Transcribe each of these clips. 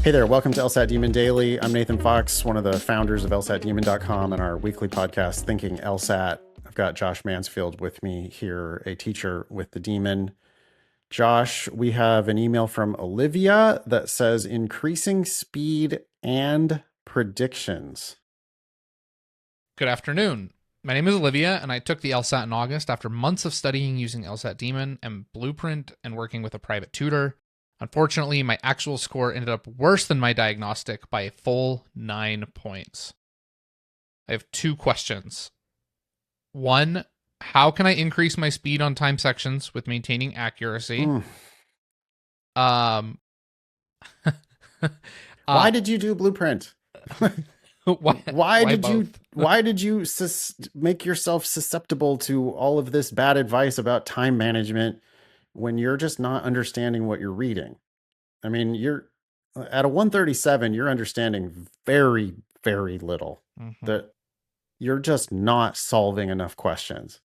Hey there, welcome to LSAT Demon Daily. I'm Nathan Fox, one of the founders of LSATdemon.com and our weekly podcast, Thinking LSAT. I've got Josh Mansfield with me here, a teacher with the Demon. Josh, we have an email from Olivia that says increasing speed and predictions. Good afternoon. My name is Olivia, and I took the LSAT in August after months of studying using LSAT Demon and Blueprint and working with a private tutor. Unfortunately, my actual score ended up worse than my diagnostic by a full 9 points. I have 2 questions. 1, how can I increase my speed on time sections with maintaining accuracy? Why did you do Blueprint? Why did you make yourself susceptible to all of this bad advice about time management when you're just not understanding what you're reading? I mean, you're at a 137, you're understanding very, very little. That you're just not solving enough questions.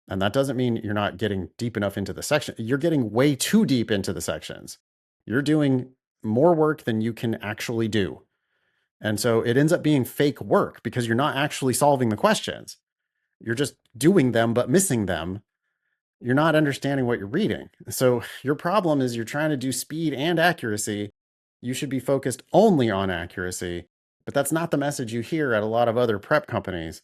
And that doesn't mean you're not getting deep enough into the section. You're getting way too deep into the sections. You're doing more work than you can actually do. And so it ends up being fake work because you're not actually solving the questions. You're just doing them, but missing them. You're not understanding what you're reading. So your problem is you're trying to do speed and accuracy. You should be focused only on accuracy, but that's not the message you hear at a lot of other prep companies.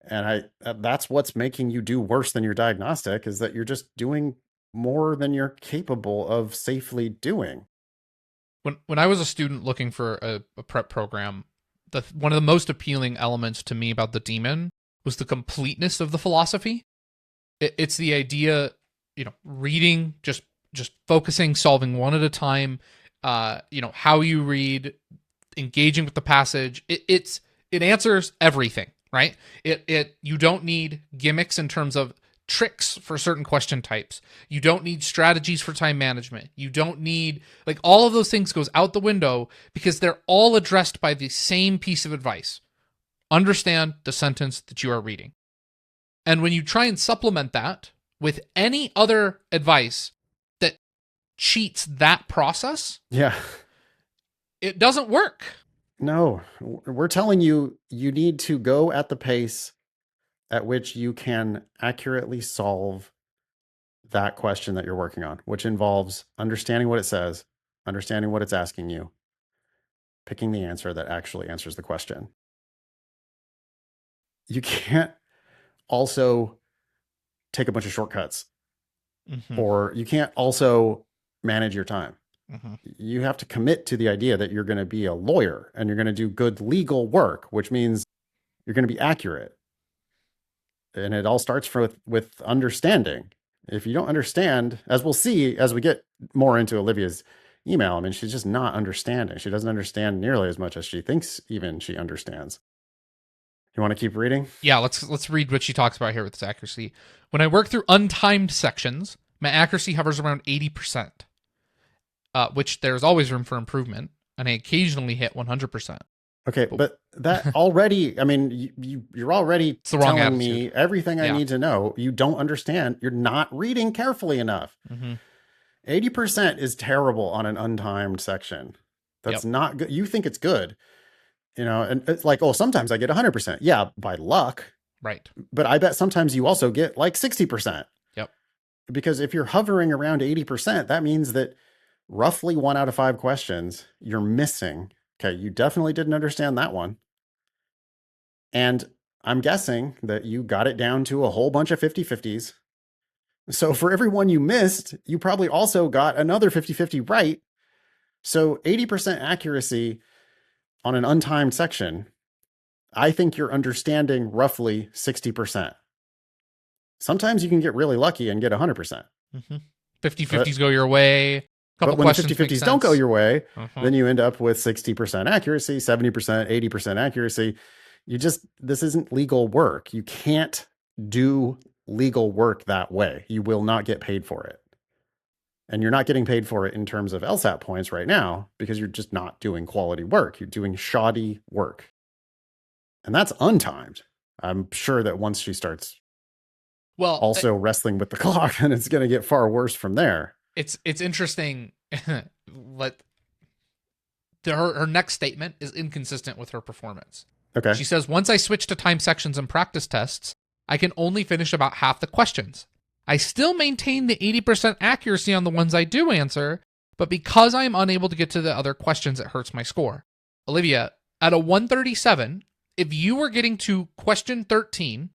And that's what's making you do worse than your diagnostic, is that you're just doing more than you're capable of safely doing. When I was a student looking for a prep program, one of the most appealing elements to me about the Demon was the completeness of the philosophy. It's the idea, reading, just focusing, solving one at a time, how you read, engaging with the passage. It answers everything, right? You don't need gimmicks in terms of tricks for certain question types. You don't need strategies for time management. You don't need, all of those things goes out the window because they're all addressed by the same piece of advice. Understand the sentence that you are reading. And when you try and supplement that with any other advice that cheats that process, it doesn't work. No, we're telling you, you need to go at the pace at which you can accurately solve that question that you're working on, which involves understanding what it says, understanding what it's asking you, picking the answer that actually answers the question. You can't also take a bunch of shortcuts, or you can't also manage your time. You have to commit to the idea that you're going to be a lawyer and you're going to do good legal work, which means you're going to be accurate. And it all starts with understanding. If you don't understand, as we'll see as we get more into Olivia's email, I mean, she's just not understanding. She doesn't understand nearly as much as she thinks even she understands. You want to keep reading? Yeah, let's read what she talks about here with this accuracy. When I work through untimed sections, my accuracy hovers around 80%, which there's always room for improvement, and I occasionally hit 100%. Okay, but that already, I mean, you're already telling me everything I need to know. You don't understand. You're not reading carefully enough. 80% is terrible on an untimed section. That's not good. You think it's good. And it's like, oh, sometimes I get 100%. Yeah, by luck. Right. But I bet sometimes you also get like 60%. Yep. Because if you're hovering around 80%, that means that roughly 1 out of 5 questions you're missing. Okay, you definitely didn't understand that one. And I'm guessing that you got it down to a whole bunch of 50-50s. So for every one you missed, you probably also got another 50-50 right. So 80% accuracy on an untimed section, I think you're understanding roughly 60%. Sometimes you can get really lucky and get 100%. 50-50s go your way. But when the 50-50s don't go your way, then you end up with 60% accuracy, 70%, 80% accuracy. This isn't legal work. You can't do legal work that way. You will not get paid for it. And you're not getting paid for it in terms of LSAT points right now because you're just not doing quality work. You're doing shoddy work. And that's untimed. I'm sure that once she starts wrestling with the clock, then it's going to get far worse from there. It's interesting. her next statement is inconsistent with her performance. Okay. She says, once I switch to time sections and practice tests, I can only finish about half the questions. I still maintain the 80% accuracy on the ones I do answer, but because I am unable to get to the other questions, it hurts my score. Olivia, at a 137, if you were getting to question 13,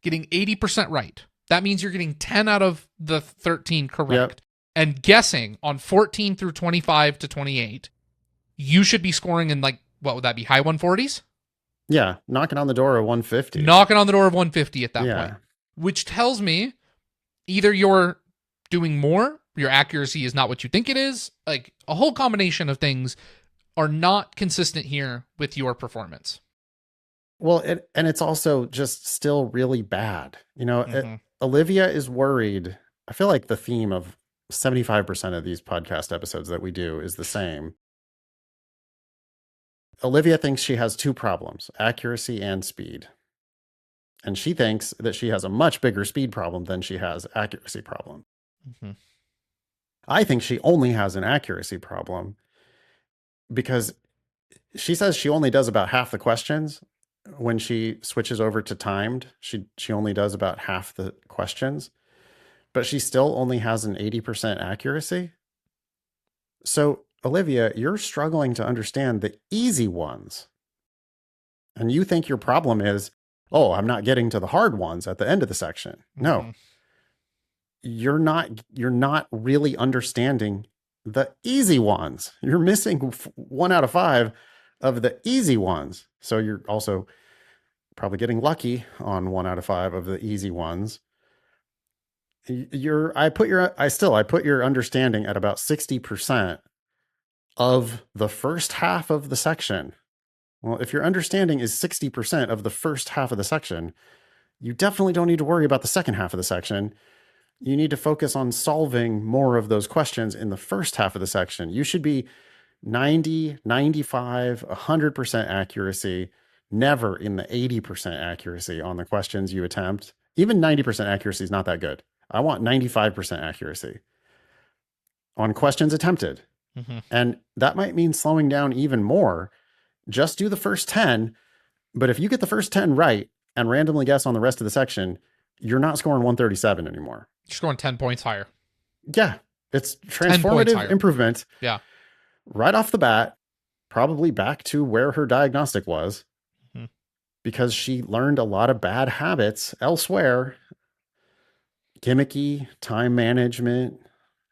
getting 80% right, that means you're getting 10 out of the 13 correct. Yep. And guessing on 14 through 25 to 28, you should be scoring in like, what would that be, high 140s? Yeah, knocking on the door of 150. Knocking on the door of 150 at that point. Which tells me either you're doing more, your accuracy is not what you think it is, like a whole combination of things are not consistent here with your performance. Well, and it's also just still really bad. You know, Olivia is worried. I feel like the theme of 75% of these podcast episodes that we do is the same. Olivia thinks she has two problems, accuracy and speed. And she thinks that she has a much bigger speed problem than she has accuracy problem. I think she only has an accuracy problem because she says she only does about half the questions. When she switches over to timed, she only does about half the questions, but she still only has an 80% accuracy. So, Olivia, you're struggling to understand the easy ones. And you think your problem is, oh, I'm not getting to the hard ones at the end of the section. No. You're not really understanding the easy ones. You're missing 1 out of 5 of the easy ones. So you're also probably getting lucky on 1 out of 5 of the easy ones. I put your understanding at about 60% of the first half of the section. Well, if your understanding is 60% of the first half of the section, you definitely don't need to worry about the second half of the section. You need to focus on solving more of those questions in the first half of the section. You should be 90, 95, 100% accuracy, never in the 80% accuracy on the questions you attempt. Even 90% accuracy is not that good. I want 95% accuracy on questions attempted. And that might mean slowing down even more. Just do the first 10. But if you get the first 10 right and randomly guess on the rest of the section, you're not scoring 137 anymore. You're scoring 10 points higher. Yeah. It's transformative improvement. Yeah. Right off the bat, probably back to where her diagnostic was, because she learned a lot of bad habits elsewhere. Gimmicky, time management.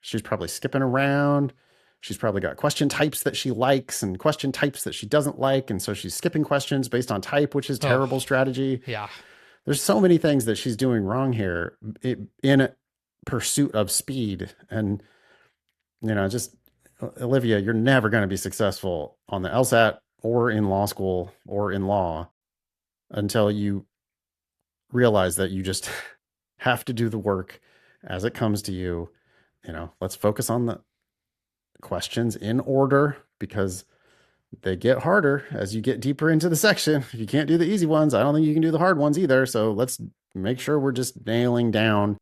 She's probably skipping around. She's probably got question types that she likes and question types that she doesn't like. And so she's skipping questions based on type, which is terrible strategy. Yeah. There's so many things that she's doing wrong here in pursuit of speed. And, you know, just Olivia, you're never going to be successful on the LSAT or in law school or in law until you realize that you just have to do the work as it comes to you. You know, let's focus on the questions in order because they get harder as you get deeper into the section. If you can't do the easy ones, I don't think you can do the hard ones either. So let's make sure we're just nailing down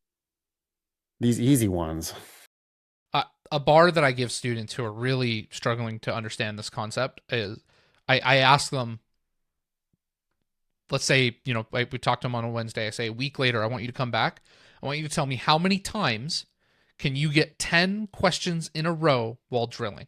these easy ones. A bar that I give students who are really struggling to understand this concept is I ask them, let's say, you know, we talked to them on a Wednesday. I say, a week later, I want you to come back. I want you to tell me how many times can you get 10 questions in a row while drilling?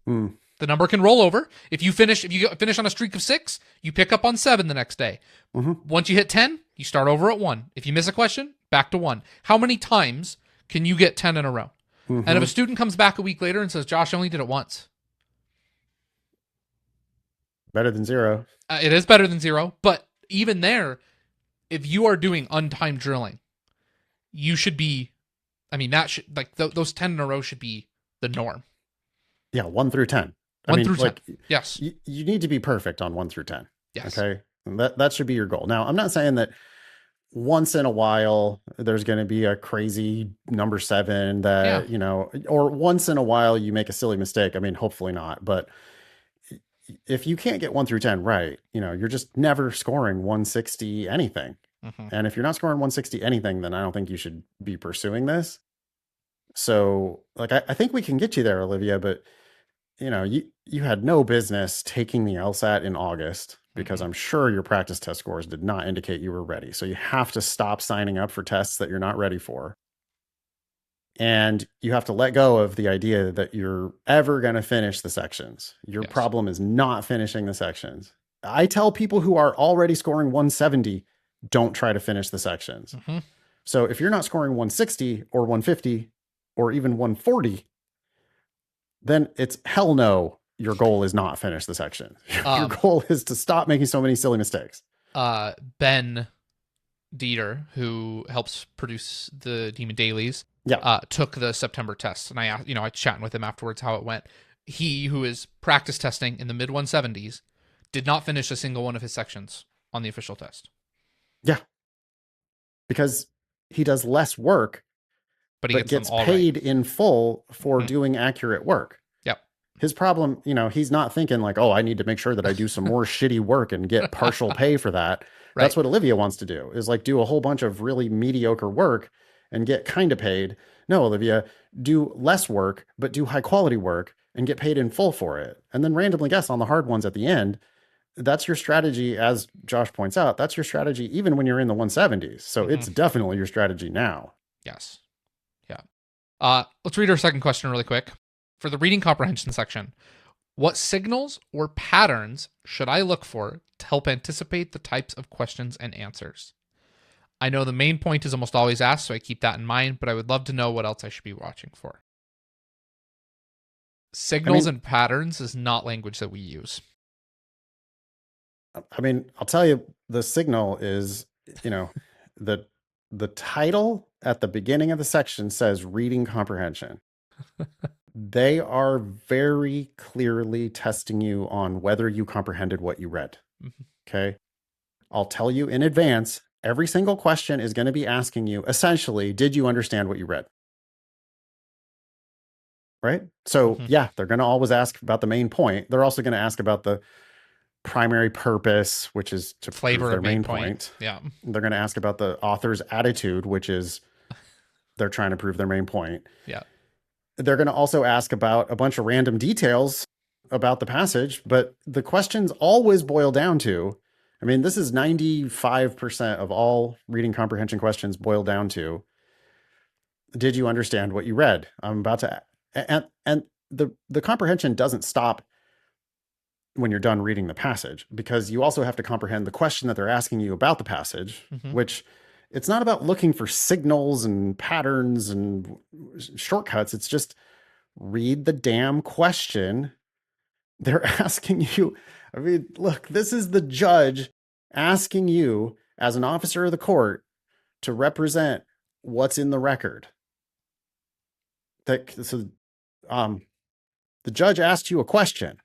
The number can roll over. If you finish on a streak of 6, you pick up on 7 the next day. Once you hit 10, you start over at 1. If you miss a question, back to 1. How many times can you get 10 in a row? And if a student comes back a week later and says, Josh, I only did it once. Better than 0. It is better than 0. But even there, if you are doing untimed drilling, you should be, I mean, that should, like, those 10 in a row should be the norm. Yeah, 1 through 10. 1 through 10. Yes. You need to be perfect on 1 through 10. Yes. Okay. And that should be your goal. Now, I'm not saying that once in a while there's going to be a crazy number 7 that, you know, or once in a while you make a silly mistake. I mean, hopefully not. But if you can't get 1 through 10 right, you know, you're just never scoring 160 anything. And if you're not scoring 160 anything, then I don't think you should be pursuing this. So, like, I think we can get you there, Olivia, but you had no business taking the LSAT in August because Mm-mm. I'm sure your practice test scores did not indicate you were ready. So you have to stop signing up for tests that you're not ready for. And you have to let go of the idea that you're ever going to finish the sections. Your Yes. problem is not finishing the sections. I tell people who are already scoring 170, don't try to finish the sections. Mm-hmm. So if you're not scoring 160 or 150 or even 140, then it's hell no. Your goal is not finish the section. Your goal is to stop making so many silly mistakes. Ben Dieter, who helps produce the Demon Dailies, Yeah. took the September test, and I chatting with him afterwards how it went. He, who is practice testing in the mid 170s, did not finish a single one of his sections on the official test. Yeah. Because he does less work, but he but gets gets paid right. in full for doing accurate work. Yep. His problem, he's not thinking like, oh, I need to make sure that I do some more shitty work and get partial pay for that. Right. That's what Olivia wants to do, is like do a whole bunch of really mediocre work and get kind of paid. No, Olivia, do less work, but do high quality work and get paid in full for it. And then randomly guess on the hard ones at the end. That's your strategy, as Josh points out. That's your strategy even when you're in the 170s. So it's definitely your strategy now. Yes. Yeah. Let's read our second question really quick. For the reading comprehension section, what signals or patterns should I look for to help anticipate the types of questions and answers? I know the main point is almost always asked, so I keep that in mind, but I would love to know what else I should be watching for. Signals and patterns is not language that we use. I mean, I'll tell you, the signal is, the title at the beginning of the section says reading comprehension. They are very clearly testing you on whether you comprehended what you read. Okay. I'll tell you in advance, every single question is going to be asking you, essentially, did you understand what you read? Right? So, yeah, they're going to always ask about the main point. They're also going to ask about the primary purpose, which is to flavor prove their of main point. Yeah. They're going to ask about the author's attitude, which is they're trying to prove their main point. Yeah. They're going to also ask about a bunch of random details about the passage, but the questions always boil down to, I mean, this is 95% of all reading comprehension questions boil down to, did you understand what you read? I'm about to, and the comprehension doesn't stop when you're done reading the passage, because you also have to comprehend the question that they're asking you about the passage, which it's not about looking for signals and patterns and shortcuts. It's just read the damn question. They're asking you. I mean, look, this is the judge asking you as an officer of the court to represent what's in the record. So, the judge asked you a question.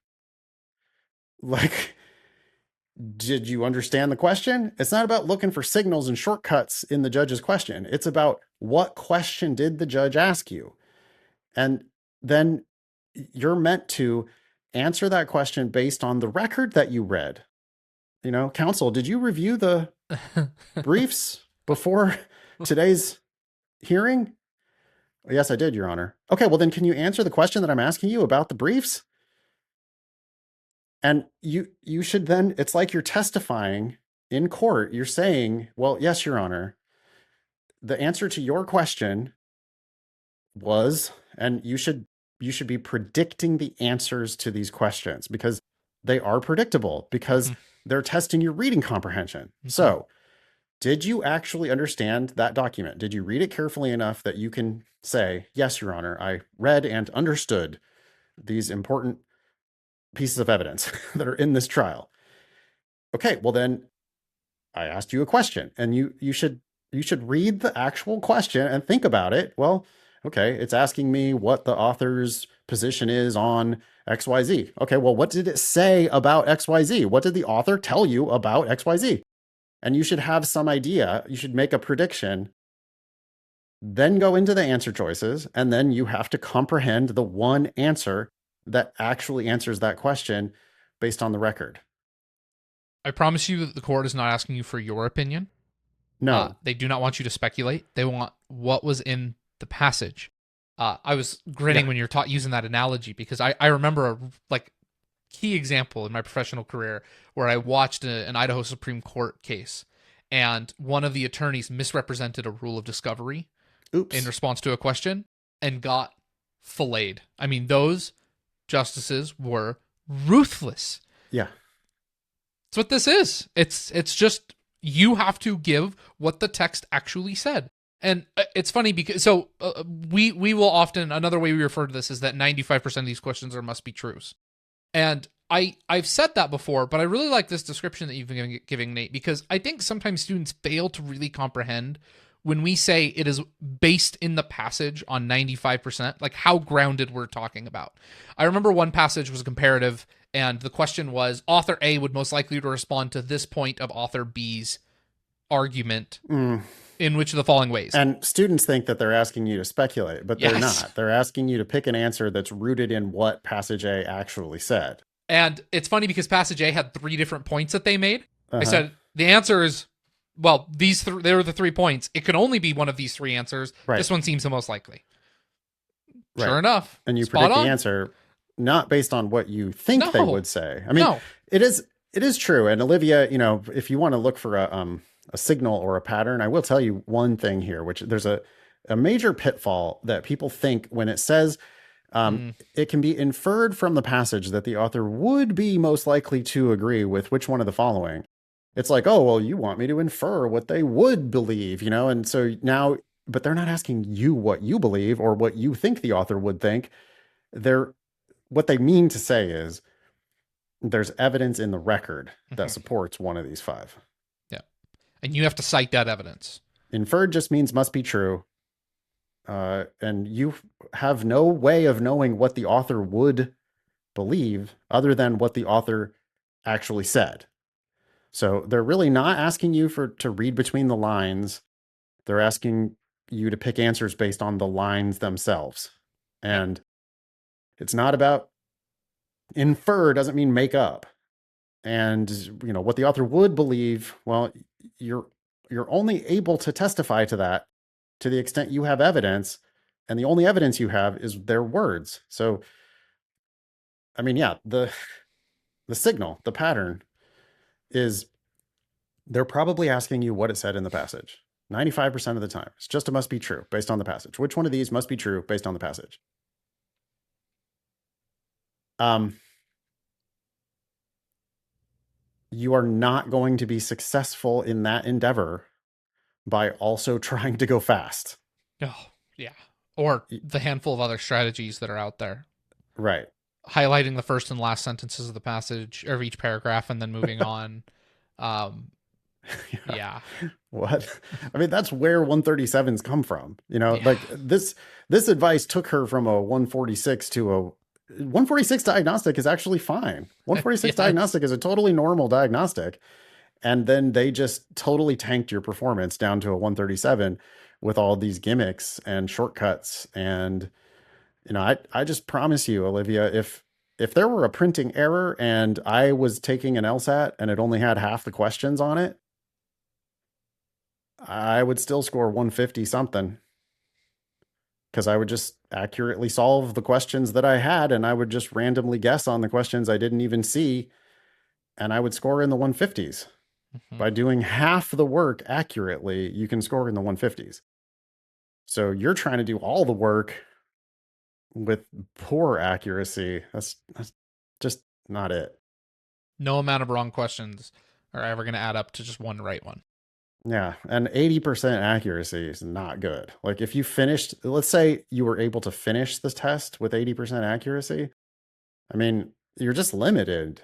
Like, did you understand the question? It's not about looking for signals and shortcuts in the judge's question. It's about what question did the judge ask you? And then you're meant to answer that question based on the record that you read. Counsel, did you review the briefs before today's hearing? Yes, I did, Your Honor. Okay, well then can you answer the question that I'm asking you about the briefs? And you should then, it's like you're testifying in court. You're saying, well, yes, Your Honor, the answer to your question was, and you should be predicting the answers to these questions, because they are predictable, because they're testing your reading comprehension. So, did you actually understand that document? Did you read it carefully enough that you can say, yes, Your Honor, I read and understood these important pieces of evidence that are in this trial? Okay, well then I asked you a question, and you should read the actual question and think about it. Well, okay, it's asking me what the author's position is on XYZ. Okay, well, what did it say about XYZ? What did the author tell you about XYZ? And you should have some idea. You should make a prediction, then go into the answer choices, and then you have to comprehend the one answer that actually answers that question based on the record. I promise you that the court is not asking you for your opinion. No. They do not want you to speculate. They want what was in the passage. I was grinning Yeah. when you're using that analogy, because I remember a like key example in my professional career where I watched an Idaho Supreme Court case, and one of the attorneys misrepresented a rule of discovery in Oops. response to a question and got filleted. I mean, those justices were ruthless. Yeah. That's what this is. It's just, you have to give what the text actually said. And it's funny because we will often, another way we refer to this is that 95% of these questions are must be trues. And I've said that before, but I really like this description that you've been giving, Nate, because I think sometimes students fail to really comprehend when we say it is based in the passage on 95%, like how grounded we're talking about. I remember one passage was comparative, and the question was, author A would most likely to respond to this point of author B's argument in which of the following ways. And students think that they're asking you to speculate, but they're Yes. not. They're asking you to pick an answer that's rooted in what passage A actually said. And it's funny because passage A had 3 different points that they made. They said the answer is, well, they were the 3 points. It can only be one of these 3 answers. Right. This one seems the most likely. Right. Sure enough. And you spot predict on. the answer not based on what you think they would say. I mean, it is true. And Olivia, if you want to look for a signal or a pattern, I will tell you one thing here, which there's a major pitfall that people think when it says it can be inferred from the passage that the author would be most likely to agree with which one of the following. It's like, oh, well, you want me to infer what they would believe, and so now, but they're not asking you what you believe or what you think the author would think. What they mean to say is there's evidence in the record that supports one of these 5. Yeah. And you have to cite that evidence. Inferred just means must be true. And you have no way of knowing what the author would believe other than what the author actually said. So they're really not asking you to read between the lines. They're asking you to pick answers based on the lines themselves. And it's not about infer doesn't mean make up. And what the author would believe, well, you're only able to testify to that to the extent you have evidence, and the only evidence you have is their words. So, I mean, yeah, the signal, the pattern is they're probably asking you what it said in the passage. 95% of the time. It's just a must be true based on the passage. Which one of these must be true based on the passage? You are not going to be successful in that endeavor by also trying to go fast. Oh, yeah. Or the handful of other strategies that are out there. Right. Highlighting the first and last sentences of the passage of each paragraph and then moving on. Yeah. What? I mean, that's where 137s come from. Like this advice took her from a 146 to a 146 diagnostic is actually fine. 146 diagnostic is a totally normal diagnostic. And then they just totally tanked your performance down to a 137 with all these gimmicks and shortcuts. And, I just promise you, Olivia, if there were a printing error and I was taking an LSAT and it only had half the questions on it, I would still score 150 something. Because I would just accurately solve the questions that I had, and I would just randomly guess on the questions I didn't even see, and I would score in the 150s. By doing half the work accurately, you can score in the 150s. So you're trying to do all the work with poor accuracy. That's just not it. No amount of wrong questions are ever going to add up to just one right one. Yeah, and 80% accuracy is not good. Like if you finished, let's say you were able to finish the test with 80% accuracy, I mean, you're just limited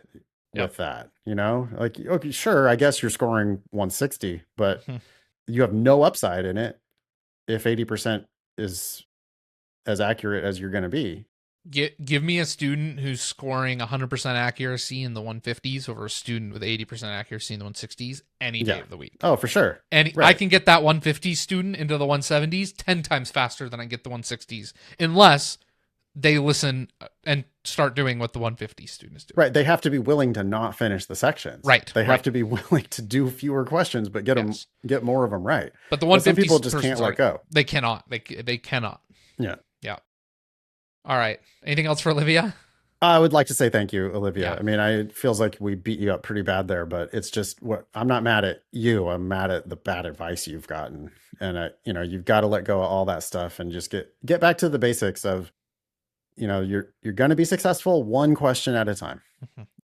with that, Like, okay, sure, I guess you're scoring 160, but you have no upside in it if 80% is as accurate as you're going to be. Give me a student who's scoring 100% accuracy in the 150s over a student with 80% accuracy in the 160s any day of the week. Oh, for sure. And I can get that 150 student into the 170s 10 times faster than I get the 160s, unless they listen and start doing what the 150 students do. Right. They have to be willing to not finish the sections. Right. They have to be willing to do fewer questions, but get more of them right. But the 150 some people just can't let go. They cannot. They cannot. Yeah. Yeah. All right. Anything else for Olivia? I would like to say thank you, Olivia. Yeah. I mean, it feels like we beat you up pretty bad there, but it's just what I'm not mad at you. I'm mad at the bad advice you've gotten, and you've got to let go of all that stuff and just get back to the basics of, you're going to be successful one question at a time,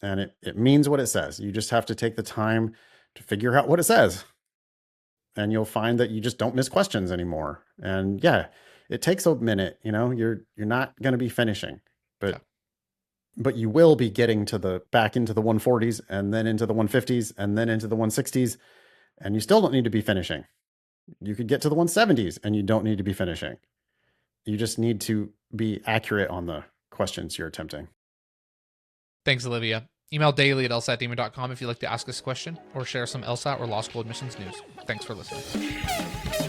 and it means what it says. You just have to take the time to figure out what it says, and you'll find that you just don't miss questions anymore. And yeah, it takes a minute. You're not going to be finishing, but Okay. but you will be getting to the back into the 140s and then into the 150s and then into the 160s, and you still don't need to be finishing. You could get to the 170s and you don't need to be finishing. You just need to be accurate on the questions you're attempting. Thanks, Olivia. Email daily at lsatdemon.com if you'd like to ask us a question or share some LSAT or law school admissions news. Thanks for listening.